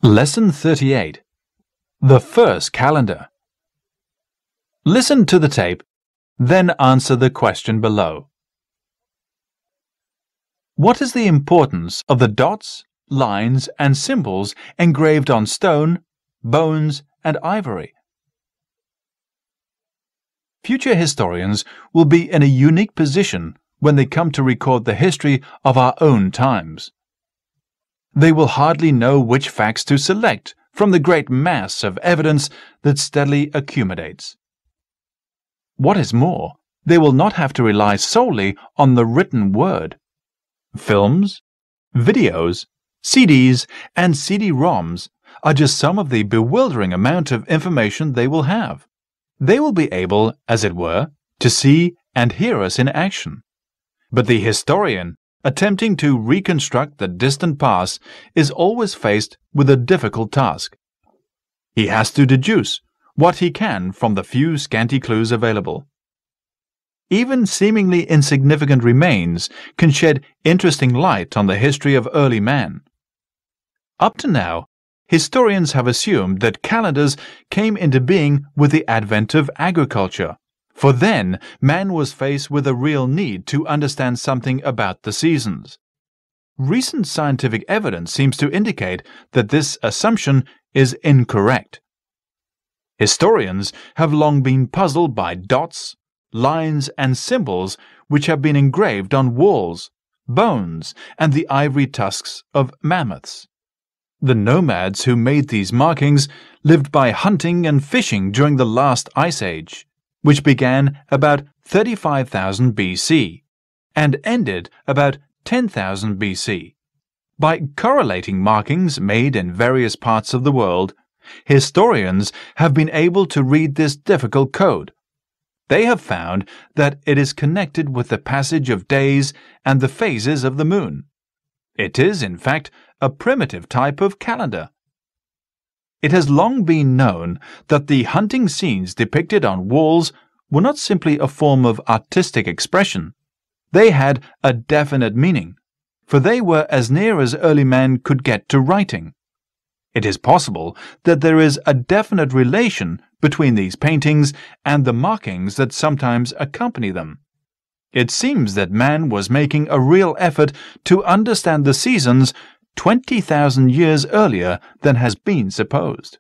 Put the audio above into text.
Lesson 38. The first calendar. Listen to the tape, then answer the question below. What is the importance of the dots, lines, and symbols engraved on stone, bones, and ivory? Future historians will be in a unique position when they come to record the history of our own times. They will hardly know which facts to select from the great mass of evidence that steadily accumulates. What is more, they will not have to rely solely on the written word. Films, videos, CDs, and CD-ROMs are just some of the bewildering amount of information they will have. They will be able, as it were, to see and hear us in action. But the historian, attempting to reconstruct the distant past, is always faced with a difficult task. He has to deduce what he can from the few scanty clues available. Even seemingly insignificant remains can shed interesting light on the history of early man. Up to now, historians have assumed that calendars came into being with the advent of agriculture. For then, man was faced with a real need to understand something about the seasons. Recent scientific evidence seems to indicate that this assumption is incorrect. Historians have long been puzzled by dots, lines, and symbols which have been engraved on walls, bones, and the ivory tusks of mammoths. The nomads who made these markings lived by hunting and fishing during the last ice age, which began about 35,000 BC and ended about 10,000 BC. By correlating markings made in various parts of the world, historians have been able to read this difficult code. They have found that it is connected with the passage of days and the phases of the moon. It is, in fact, a primitive type of calendar. It has long been known that the hunting scenes depicted on walls were not simply a form of artistic expression. They had a definite meaning, for they were as near as early man could get to writing. It is possible that there is a definite relation between these paintings and the markings that sometimes accompany them. It seems that man was making a real effort to understand the seasons 20,000 years earlier than has been supposed.